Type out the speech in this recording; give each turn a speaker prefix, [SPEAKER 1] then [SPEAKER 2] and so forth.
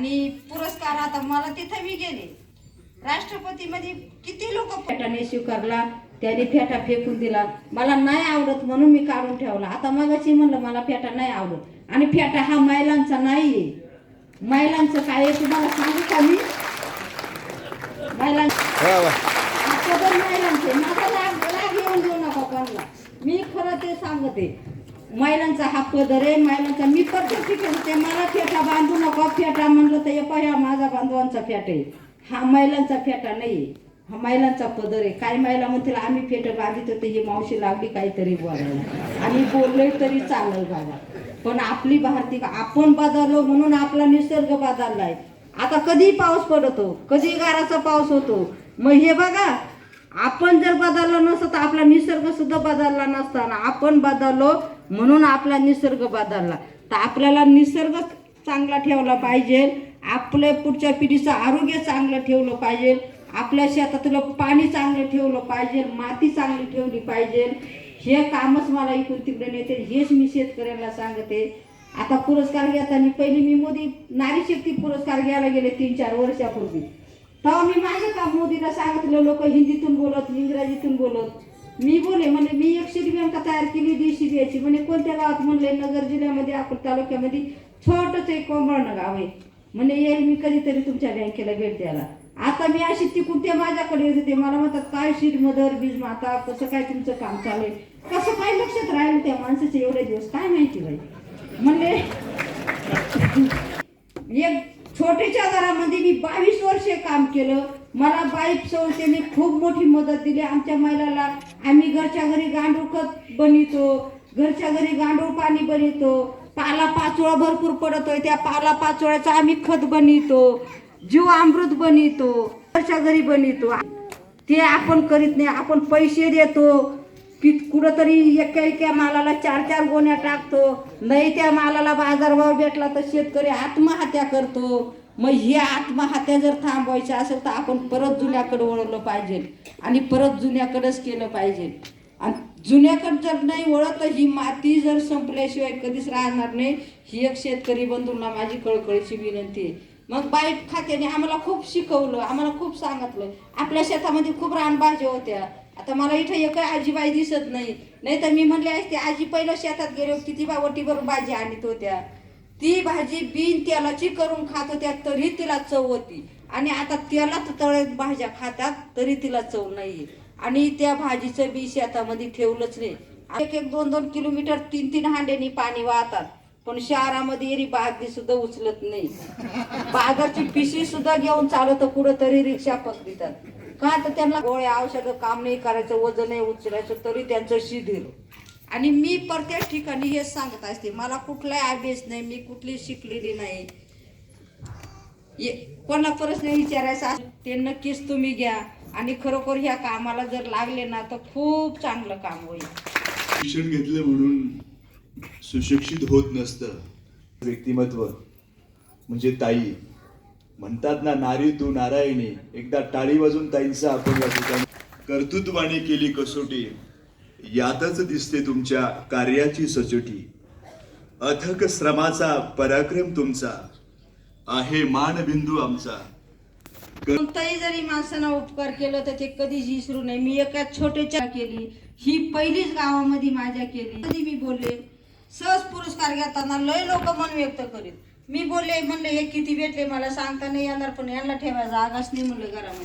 [SPEAKER 1] आणि पुरस्कार आता मला तिथे मी गेले राष्ट्रपती मध्ये किती लोक फेटाने स्वीकारला, त्याने फेटा फेकून दिला. मला नाही आवडत म्हणून मी काढून ठेवला. आता मगाशी म्हणलं मला फेटा नाही आवडत, आणि फेटा हा महिलांचा नाहीये. महिलांचं काय आहे तुम्हाला सांगू का मी? महिलांचे माझा लाग येऊन देऊ नका कोणाला. मी खरं ते सांगते, महिलांचा हा पदर आहे महिलांचा. मी प्रत्येक ठिकाणी ते मला फेटा बांधू नका. फेटा म्हणलं तर हा माझा बांधवांचा फेटा आहे, हा महिलांचा फेटा नाही. हा महिलांचा पदर आहे. काही महिला म्हणतील आम्ही फेट बांधित होते, ही मावशी लागली काहीतरी बोलायला, आणि बोललोय तरी चालेल बाबा. पण आपली भारतीय आपण बदललो म्हणून आपला निसर्ग बदललाय. आता कधी पाऊस पडतो, कधी गाराचा पाऊस होतो. मग हे बघा, आपण जर बदललो नसतं तर आपला निसर्ग सुद्धा बदलला नसताना. आपण बदललो म्हणून आपला निसर्ग बदलला. तर आपल्याला निसर्ग चांगला ठेवला पाहिजे, आपल्या पुढच्या पिढीचं आरोग्य चांगलं ठेवलं पाहिजे, आपल्या शेतातलं पाणी चांगलं ठेवलं पाहिजे, माती चांगली ठेवली पाहिजे. हे कामच मला इकडून तिकडे नेते, हेच मी शेतकऱ्यांना सांगते. आता पुरस्कार घेताना पहिली मी मोदी नारी शक्ती पुरस्कार घ्यायला गेले 3-4 वर्षापूर्वी. तेव्हा मी माझं काम मोदीला सांगितलं. लोक हिंदीतून बोलत, इंग्रजीतून बोलत. मी बोले म्हणजे मी एक शेती बँका तयार केली DCBची. म्हणजे कोणत्या गावात म्हणले? नगर जिल्ह्यामध्ये, अकोला तालुक्यामध्ये छोटंच एक कोंबडणं गाव आहे. म्हणजे येईल मी कधीतरी तुमच्या बँकेला भेट द्यायला. आता मी अशी तिकून ते माझ्याकडे येते. मला म्हणतात काय शीट मदर बीज माता, कसं काय तुमचं काम चालू आहे, कसं काय लक्षात राहिलं त्या माणसाचे एवढे दिवस, काय माहिती बाई. म्हणले एक छोटीच्या घरामध्ये मी 22 वर्षे काम केलं. मला बाईक संस्थेने खूप मोठी मदत दिली आमच्या महिलाला. आम्ही घरच्या घरी गांडूळ खत बनवतो, घरच्या घरी गांडूळ पाणी बनवतो. पाला पाचोळा भरपूर पडतोय, त्या पाला पाचोळ्याचं आम्ही खत बनवतो, जीव अमृत बनवतो, घरच्या घरी बनवतो. ते आपण करीत नाही. आपण पैसे देतो, कुठंतरी एका मालाला 4-4 गोण्या टाकतो. नाही त्या मालाला बाजारभाव भेटला तर शेतकरी आत्महत्या करतो. मग ही आत्महत्या जर थांबवायची असेल तर आपण परत जुन्याकडे वळवलं पाहिजे, आणि परत जुन्याकडेच केलं पाहिजे. आणि जुन्याकडे जर नाही वळत तर ही माती जर संपल्याशिवाय कधीच राहणार नाही. ही एक शेतकरी बंधूंना माझी कळकळीची विनंती आहे. मग बाईट खात्याने आम्हाला खूप शिकवलं, आम्हाला खूप सांगितलं. आपल्या शेतामध्ये खूप रानभाज्या होत्या. आता मला इथं एक आजीबाई दिसत नाही, नाही तर मी म्हणले असते आजी पहिलं शेतात गेलो किती वटीभर भाजी आणत होत्या. ती भाजी बिन तेलाची करून खात होत्या तरी तिला चव होती, आणि आता तेलात तळत भाज्या खातात तरी तिला चव नाही. आणि त्या भाजीचं बी शेतामध्ये ठेवलंच नाही. 1-1, 2-2 किलोमीटर 3-3 हांड्यानी पाणी वाहतात, पण शहरामध्ये एरी बादली सुद्धा उचलत नाही. बाजारची पिशवी सुद्धा घेऊन चालत कुठं तरी रिक्षा पकडतात. का तर त्यांना गोळ्या औषधं काम नाही करायचं, वजन नाही उचलायचं, तरी त्यांचं शिथिल. आणि मी प्रत्येक ठिकाणी हेच सांगत असते, मला कुठलाही अभ्यास नाही, मी कुठली शिकलेली नाही. कोणा प्रश्न विचारायचा ते नक्कीच तुम्ही घ्या, आणि खरोखर ह्या कामाला जर लागले ना तर खूप चांगलं काम होईल.
[SPEAKER 2] शिक्षण घेतलं म्हणून सुशिक्षित होत नसतं. व्यक्तिमत्व म्हणजे ताई म्हणतात ना, नारी तू नारायणी. एकदा टाळी वाजून ताईंचा आपण या ठिकाणी कर्तृत्वाने केली कसोटी, यातच दिसते तुमच्या कार्याची सचोटी. अथक श्रमाचा पराक्रम तुमचा आहे मानबिंदू आमचा.
[SPEAKER 1] कोणताही जरी माणसानं उपकार केलं तर ते कधीच विसरू नये. मी एका छोट्याच्या केली, ही पहिलीच गावामध्ये माझ्या केली. कधी मी बोलले सहज पुरस्कार घेताना लय लोक मन व्यक्त करीत. मी बोलले म्हणले हे किती भेटले मला सांगता नाही येणार, पण यांना ठेवायचा जागाच नाही म्हणलं घरामध्ये.